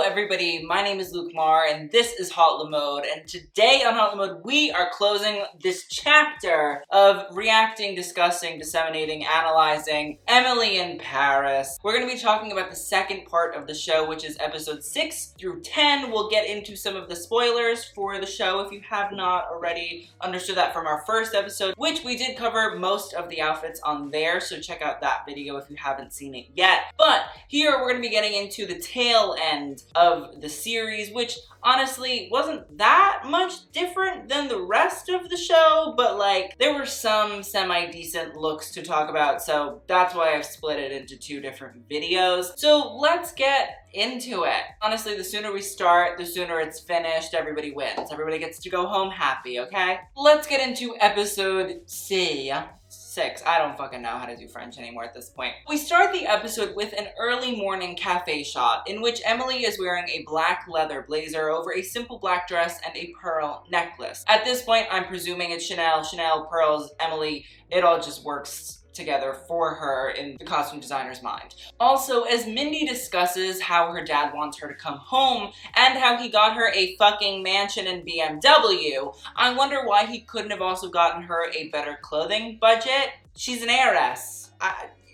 everybody, my name is Luke Marr and this is Hot Lamode, and today on Hot Lamode we are closing this chapter of reacting, discussing, disseminating, analyzing Emily in Paris. We're going to be talking about the second part of the show, which is episode 6 through 10. We'll get into some of the spoilers for the show if you have not already understood that from our first episode, which we did cover most of the outfits on there, so check out that video if you haven't seen it yet. But here we're going to be getting into the tail end of the series, which honestly wasn't that much different than the rest of the show, but like there were some semi-decent looks to talk about, so that's why I've split it into two different videos. So let's get into it. Honestly, the sooner we start, the sooner it's finished. Everybody wins. Everybody gets to go home happy, okay? Let's get into episode 6. I don't fucking know how to do French anymore at this point. We start the episode with an early morning cafe shot in which Emily is wearing a black leather blazer over a simple black dress and a pearl necklace. At this point, I'm presuming it's Chanel, pearls, Emily. It all just works together for her in the costume designer's mind. Also, as Mindy discusses how her dad wants her to come home and how he got her a fucking mansion and BMW, I wonder why he couldn't have also gotten her a better clothing budget. She's an heiress.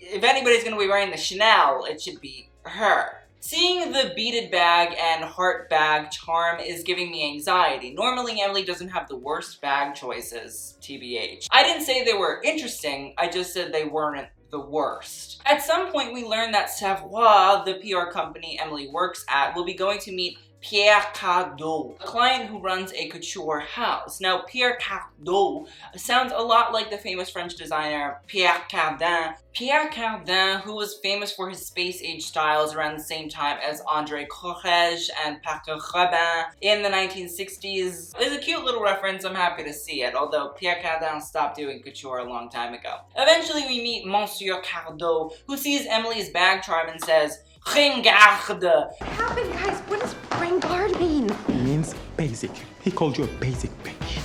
If anybody's gonna be wearing the Chanel, it should be her. Seeing the beaded bag and heart bag charm is giving me anxiety. Normally, Emily doesn't have the worst bag choices, TBH. I didn't say they were interesting, I just said they weren't the worst. At some point, we learn that Savoie, the PR company Emily works at, will be going to meet Pierre Cardin, a client who runs a couture house. Now, Pierre Cardin sounds a lot like the famous French designer Pierre Cardin. Pierre Cardin, who was famous for his space-age styles around the same time as André Courrèges and Paco Rabanne in the 1960s, is a cute little reference. I'm happy to see it, although Pierre Cardin stopped doing couture a long time ago. Eventually, we meet Monsieur Cardin, who sees Emily's bag charm and says, "Ringarde." What happened, guys? What does ringarde mean? It means basic. He called you a basic bitch.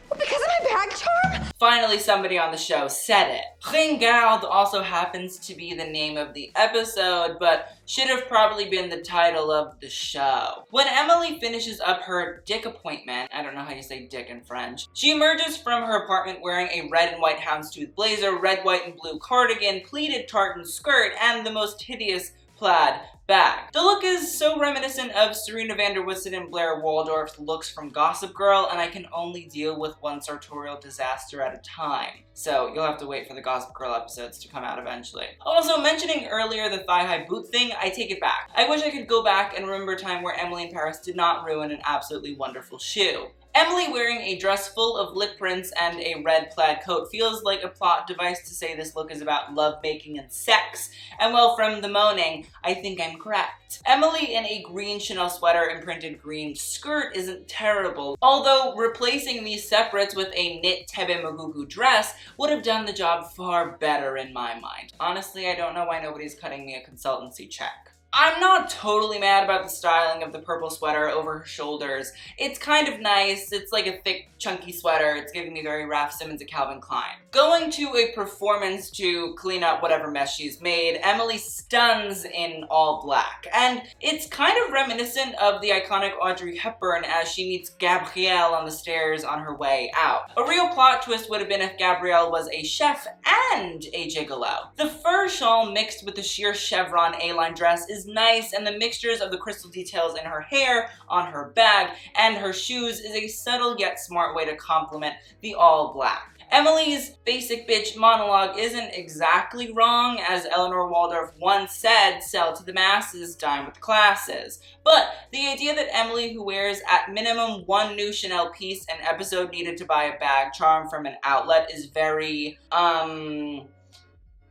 Because of my bag charm? Finally, somebody on the show said it. Ringarde also happens to be the name of the episode, but should have probably been the title of the show. When Emily finishes up her dick appointment, I don't know how you say dick in French, she emerges from her apartment wearing a red and white houndstooth blazer, red, white, and blue cardigan, pleated tartan skirt, and the most hideous plaid bag. The look is so reminiscent of Serena van der Woodsen and Blair Waldorf's looks from Gossip Girl, and I can only deal with one sartorial disaster at a time. So you'll have to wait for the Gossip Girl episodes to come out eventually. Also, mentioning earlier the thigh-high boot thing, I take it back. I wish I could go back and remember a time where Emily in Paris did not ruin an absolutely wonderful shoe. Emily wearing a dress full of lip prints and a red plaid coat feels like a plot device to say this look is about lovemaking and sex. And well, from the moaning, I think I'm correct. Emily in a green Chanel sweater and printed green skirt isn't terrible, although replacing these separates with a knit Tebe Magugu dress would have done the job far better in my mind. Honestly, I don't know why nobody's cutting me a consultancy check. I'm not totally mad about the styling of the purple sweater over her shoulders. It's kind of nice. It's like a thick, chunky sweater. It's giving me very Raf Simons at Calvin Klein. Going to a performance to clean up whatever mess she's made, Emily stuns in all black. And it's kind of reminiscent of the iconic Audrey Hepburn as she meets Gabrielle on the stairs on her way out. A real plot twist would have been if Gabrielle was a chef and a gigolo. The fur shawl mixed with the sheer chevron A-line dress is nice, and the mixtures of the crystal details in her hair, on her bag, and her shoes is a subtle yet smart way to complement the all black. Emily's basic bitch monologue isn't exactly wrong. As Eleanor Waldorf once said, sell to the masses, dine with the classes. But the idea that Emily, who wears at minimum one new Chanel piece an episode, needed to buy a bag charm from an outlet is very,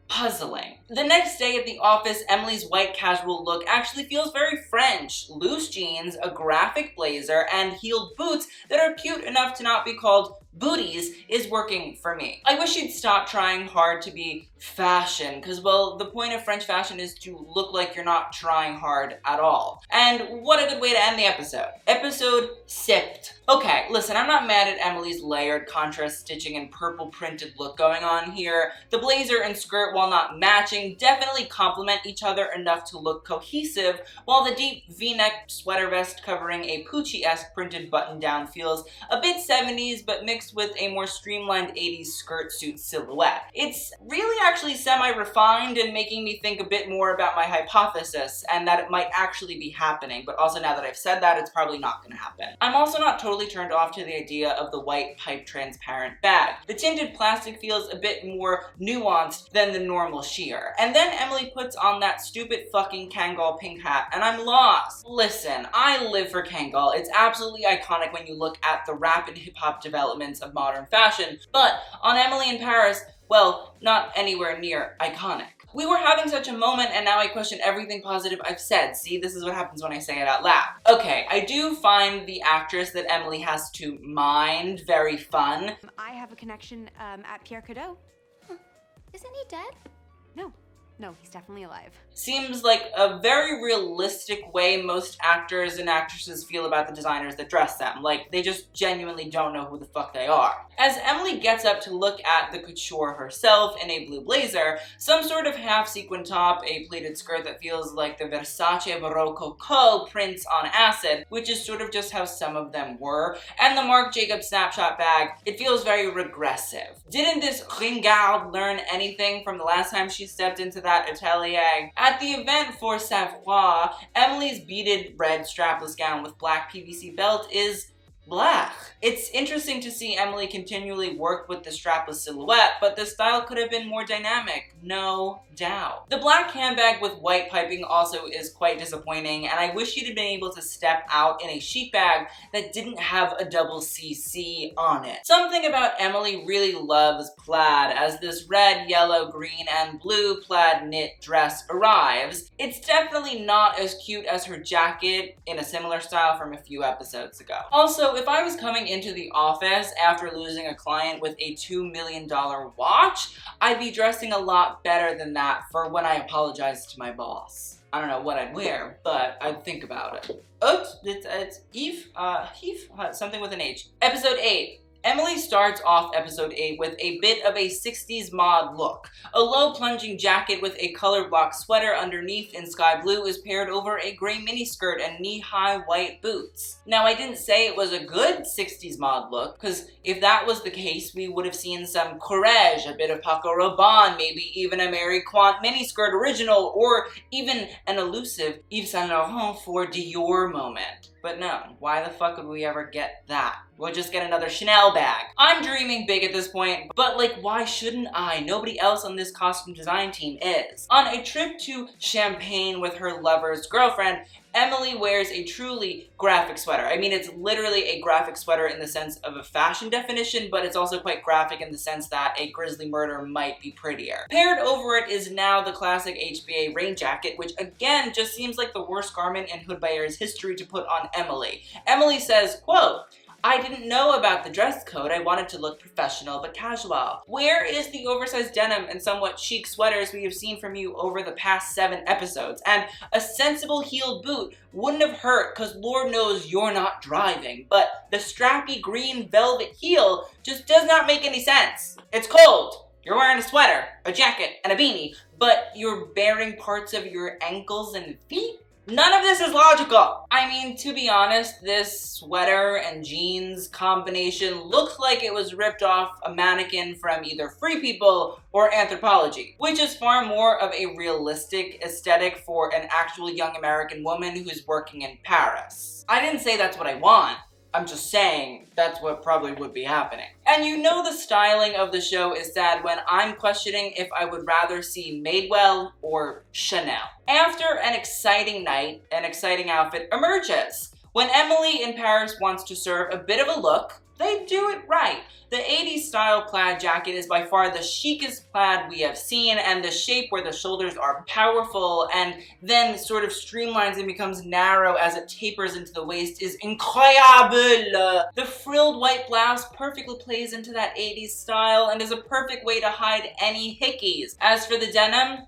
puzzling. The next day at the office, Emily's white casual look actually feels very French. Loose jeans, a graphic blazer, and heeled boots that are cute enough to not be called booties is working for me. I wish you'd stop trying hard to be fashion, because, well, the point of French fashion is to look like you're not trying hard at all. And what a good way to end the episode. Episode sipped. Okay, listen, I'm not mad at Emily's layered contrast stitching and purple printed look going on here. The blazer and skirt, while not matching, definitely complement each other enough to look cohesive, while the deep V-neck sweater vest covering a Poochie-esque printed button-down feels a bit 70s, but mixed with a more streamlined 80s skirt suit silhouette. It's really actually semi-refined and making me think a bit more about my hypothesis, and that it might actually be happening, but also now that I've said that, it's probably not gonna happen. I'm also not totally turned off to the idea of the white pipe transparent bag. The tinted plastic feels a bit more nuanced than the normal sheer. And then Emily puts on that stupid fucking Kangol pink hat, and I'm lost. Listen, I live for Kangol. It's absolutely iconic when you look at the rapid hip-hop developments of modern fashion, but on Emily in Paris, well, not anywhere near iconic. We were having such a moment, and now I question everything positive I've said. See, this is what happens when I say it out loud. Okay, I do find the actress that Emily has to mind very fun. I have a connection at Pierre Cardot. Isn't he dead? No, he's definitely alive. Seems like a very realistic way most actors and actresses feel about the designers that dress them. Like, they just genuinely don't know who the fuck they are. As Emily gets up to look at the couture herself in a blue blazer, some sort of half-sequin top, a pleated skirt that feels like the Versace Rococo prints on acid, which is sort of just how some of them were, and the Marc Jacobs snapshot bag, it feels very regressive. Didn't this ringard learn anything from the last time she stepped into that atelier? At the event for Savoie, Emily's beaded red strapless gown with black PVC belt is black. It's interesting to see Emily continually work with the strapless silhouette, but the style could have been more dynamic, no doubt. The black handbag with white piping also is quite disappointing, and I wish you'd have been able to step out in a chic bag that didn't have a double CC on it. Something about Emily really loves plaid as this red, yellow, green, and blue plaid knit dress arrives. It's definitely not as cute as her jacket in a similar style from a few episodes ago. Also, if I was coming into the office after losing a client with a $2 million watch, I'd be dressing a lot better than that for when I apologize to my boss. I don't know what I'd wear, but I'd think about it. Oops, it's Eve, something with an H. Episode 8. Emily starts off episode 8 with a bit of a 60s mod look. A low plunging jacket with a color block sweater underneath in sky blue is paired over a gray miniskirt and knee-high white boots. Now, I didn't say it was a good 60s mod look, because if that was the case, we would have seen some Courage, a bit of Paco Rabanne, maybe even a Mary Quant miniskirt original, or even an elusive Yves Saint Laurent for Dior moment. But no, why the fuck would we ever get that? We'll just get another Chanel bag. I'm dreaming big at this point, but like, why shouldn't I? Nobody else on this costume design team is. On a trip to Champagne with her lover's girlfriend, Emily wears a truly graphic sweater. I mean, it's literally a graphic sweater in the sense of a fashion definition, but it's also quite graphic in the sense that a grisly murder might be prettier. Paired over it is now the classic HBA rain jacket, which again just seems like the worst garment in Hood Bayer's history to put on Emily. Emily says, quote, "I didn't know about the dress code. I wanted to look professional but casual." Where is the oversized denim and somewhat chic sweaters we have seen from you over the past 7 episodes? And a sensible heeled boot wouldn't have hurt, because Lord knows you're not driving, but the strappy green velvet heel just does not make any sense. It's cold. You're wearing a sweater, a jacket, and a beanie, but you're baring parts of your ankles and feet? None of this is logical. I mean, to be honest, this sweater and jeans combination looked like it was ripped off a mannequin from either Free People or Anthropology, which is far more of a realistic aesthetic for an actual young American woman who's working in Paris. I didn't say that's what I want. I'm just saying that's what probably would be happening. And you know the styling of the show is sad when I'm questioning if I would rather see Madewell or Chanel. After an exciting night, an exciting outfit emerges. When Emily in Paris wants to serve a bit of a look, They do it right. The 80s style plaid jacket is by far the chicest plaid we have seen, and the shape where the shoulders are powerful and then sort of streamlines and becomes narrow as it tapers into the waist is incroyable. The frilled white blouse perfectly plays into that 80s style and is a perfect way to hide any hickeys. As for the denim,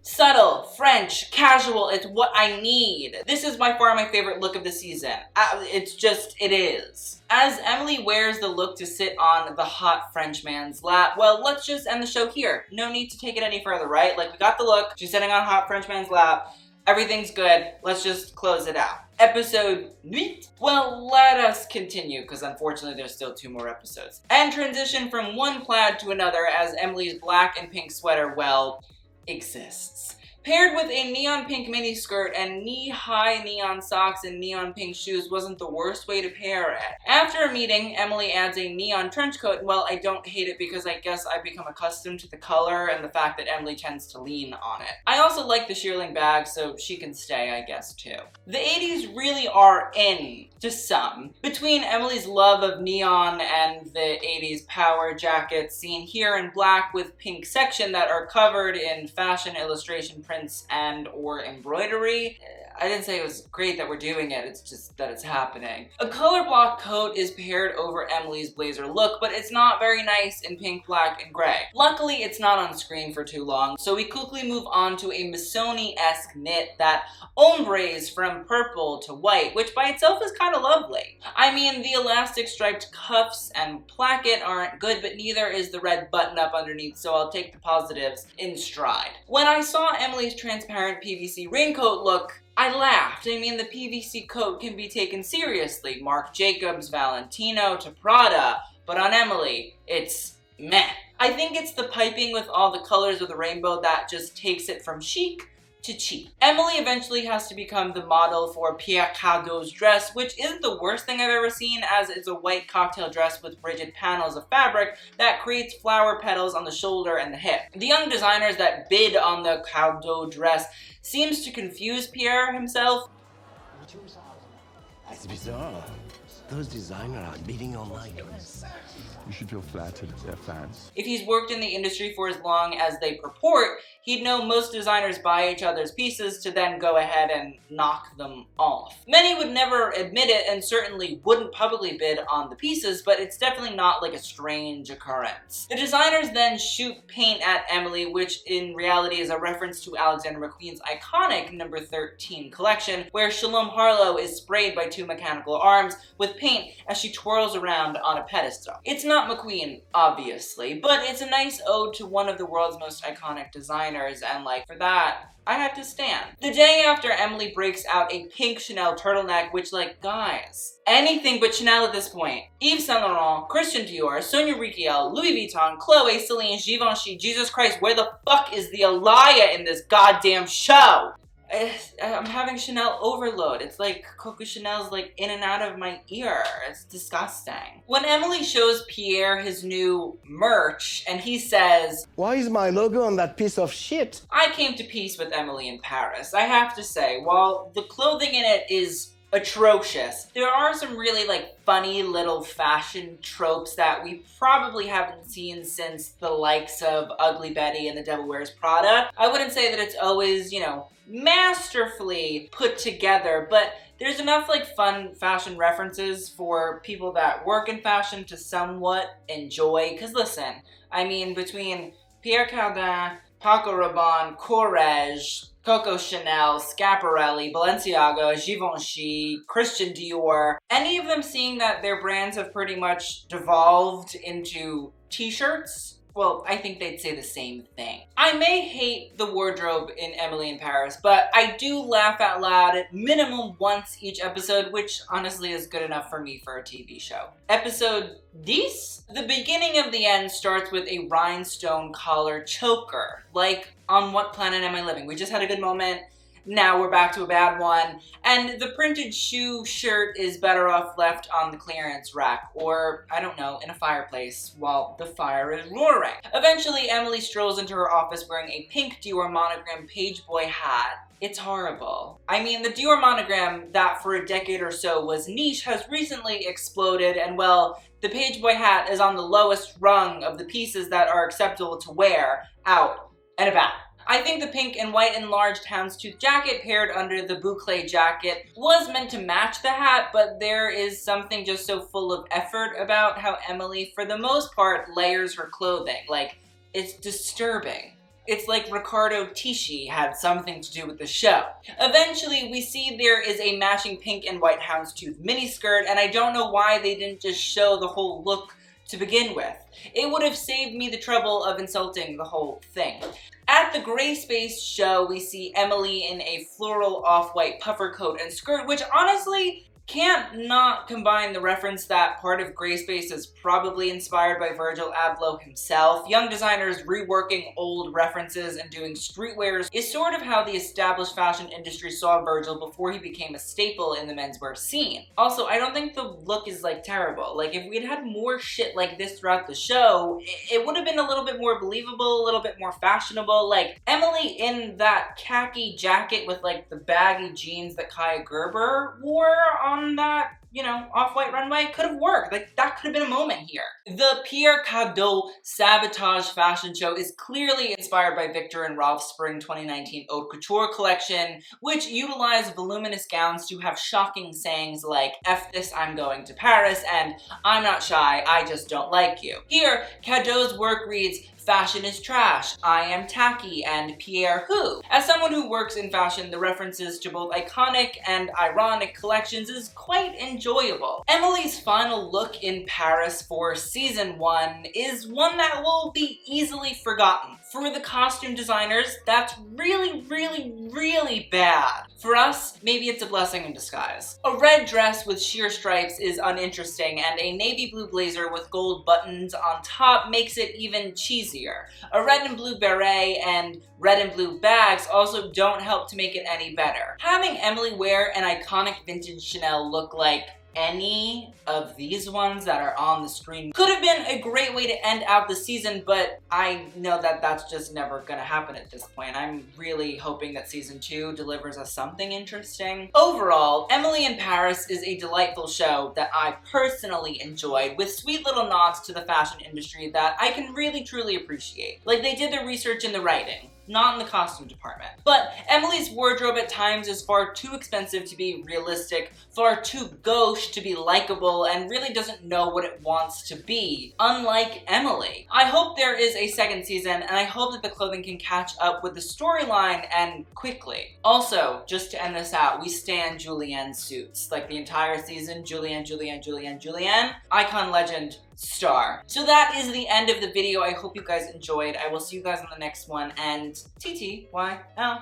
subtle, French, casual, it's what I need. This is by far my favorite look of the season. It is. As Emily wears the look to sit on the hot French man's lap, well, let's just end the show here. No need to take it any further, right? Like, we got the look, she's sitting on hot French man's lap, everything's good, let's just close it out. Episode 8? Well, let us continue, because unfortunately there's still 2 more episodes. And transition from one plaid to another as Emily's black and pink sweater, well, exists. Paired with a neon pink miniskirt and knee-high neon socks and neon pink shoes wasn't the worst way to pair it. After a meeting, Emily adds a neon trench coat, and well, I don't hate it because I guess I've become accustomed to the color and the fact that Emily tends to lean on it. I also like the shearling bag, so she can stay, I guess, too. The 80s really are in to some. Between Emily's love of neon and the 80s power jackets seen here in black with pink section that are covered in fashion illustration prints and or embroidery. I didn't say it was great that we're doing it, it's just that it's happening. A color block coat is paired over Emily's blazer look, but it's not very nice in pink, black, and gray. Luckily, it's not on screen for too long, so we quickly move on to a Missoni-esque knit that ombres from purple to white, which by itself is kind of lovely. I mean, the elastic striped cuffs and placket aren't good, but neither is the red button up underneath, so I'll take the positives in stride. When I saw Emily's transparent PVC raincoat look, I laughed. I mean, the PVC coat can be taken seriously. Marc Jacobs, Valentino to Prada. But on Emily, it's meh. I think it's the piping with all the colors of the rainbow that just takes it from chic to cheap. Emily eventually has to become the model for Pierre Cardin's dress, which isn't the worst thing I've ever seen, as it's a white cocktail dress with rigid panels of fabric that creates flower petals on the shoulder and the hip. The young designers that bid on the Cardin dress seems to confuse Pierre himself. It's bizarre. Those designers are bidding on my dress. You should feel flattered, they're fans. If he's worked in the industry for as long as they purport, he'd know most designers buy each other's pieces to then go ahead and knock them off. Many would never admit it and certainly wouldn't publicly bid on the pieces, but it's definitely not like a strange occurrence. The designers then shoot paint at Emily, which in reality is a reference to Alexander McQueen's iconic number 13 collection, where Shalom Harlow is sprayed by 2 mechanical arms with paint as she twirls around on a pedestal. It's not McQueen, obviously, but it's a nice ode to one of the world's most iconic designers, and like, for that, I have to stand. The day after Emily breaks out a pink Chanel turtleneck, which, like, guys, anything but Chanel at this point. Yves Saint Laurent, Christian Dior, Sonia Rykiel, Louis Vuitton, Chloe, Celine, Givenchy, Jesus Christ, where the fuck is the Alaya in this goddamn show? I'm having Chanel overload. It's like Coco Chanel's like in and out of my ear. It's disgusting. When Emily shows Pierre his new merch and he says, Why is my logo on that piece of shit? I came to peace with Emily in Paris. I have to say, while the clothing in it is atrocious, there are some really like funny little fashion tropes that we probably haven't seen since the likes of Ugly Betty and The Devil Wears Prada. I wouldn't say that it's always, you know, masterfully put together, but there's enough like fun fashion references for people that work in fashion to somewhat enjoy. Because listen, I mean, between Pierre Cardin, Paco Rabanne, Courrèges, Coco Chanel, Schiaparelli, Balenciaga, Givenchy, Christian Dior, any of them seeing that their brands have pretty much devolved into t-shirts, well, I think they'd say the same thing. I may hate the wardrobe in Emily in Paris, but I do laugh out loud at minimum once each episode, which honestly is good enough for me for a TV show. Episode 10? The beginning of the end starts with a rhinestone collar choker. Like, on what planet am I living? We just had a good moment. Now we're back to a bad one. And the printed shoe shirt is better off left on the clearance rack, or, I don't know, in a fireplace while the fire is roaring. Eventually, Emily strolls into her office wearing a pink Dior monogram page boy hat. It's horrible. I mean, the Dior monogram that for a decade or so was niche has recently exploded, and well, the pageboy hat is on the lowest rung of the pieces that are acceptable to wear out and about. I think the pink and white enlarged houndstooth jacket paired under the boucle jacket was meant to match the hat, but there is something just so full of effort about how Emily, for the most part, layers her clothing. Like, it's disturbing. It's like Riccardo Tisci had something to do with the show. Eventually, we see there is a matching pink and white houndstooth miniskirt, and I don't know why they didn't just show the whole look to begin with. It would have saved me the trouble of insulting the whole thing. At the Gray Space show, we see Emily in a floral off-white puffer coat and skirt, which honestly can't not combine the reference that part of Gray Space is probably inspired by Virgil Abloh himself. Young designers reworking old references and doing streetwears is sort of how the established fashion industry saw Virgil before he became a staple in the menswear scene. Also, I don't think the look is like terrible. Like, if we'd had more shit like this throughout the show, it would have been a little bit more believable, a little bit more fashionable. Like, Emily in that khaki jacket with like the baggy jeans that Kaya Gerber wore on that, you know, off-white runway could have worked. Like, that could have been a moment here. The Pierre Cardin Sabotage fashion show is clearly inspired by Viktor Rolf's spring 2019 haute couture collection, which utilized voluminous gowns to have shocking sayings like, "F this, I'm going to Paris," and "I'm not shy, I just don't like you." Here, Cardin's work reads, "Fashion is trash, I am tacky, and Pierre who?" As someone who works in fashion, the references to both iconic and ironic collections is quite enjoyable. Emily's final look in Paris for season 1 is one that will be easily forgotten. For the costume designers, that's really, really, really bad. For us, maybe it's a blessing in disguise. A red dress with sheer stripes is uninteresting, and a navy blue blazer with gold buttons on top makes it even cheesier. A red and blue beret and red and blue bags also don't help to make it any better. Having Emily wear an iconic vintage Chanel look like any of these ones that are on the screen could have been a great way to end out the season, but I know that that's just never gonna happen at this point. I'm really hoping that season 2 delivers us something interesting. Overall, Emily in Paris is a delightful show that I personally enjoyed, with sweet little nods to the fashion industry that I can really truly appreciate. Like, they did their research in the writing, not in the costume department. But Emily's wardrobe at times is far too expensive to be realistic, far too gauche to be likable, and really doesn't know what it wants to be, unlike Emily. I hope there is a second season, and I hope that the clothing can catch up with the storyline and quickly. Also, just to end this out, we stan Julienne's suits. Like, the entire season, Julienne, Julienne, Julienne, Julienne, icon, legend, star. So that is the end of the video. I hope you guys enjoyed. I will see you guys on the next one, and TTYL.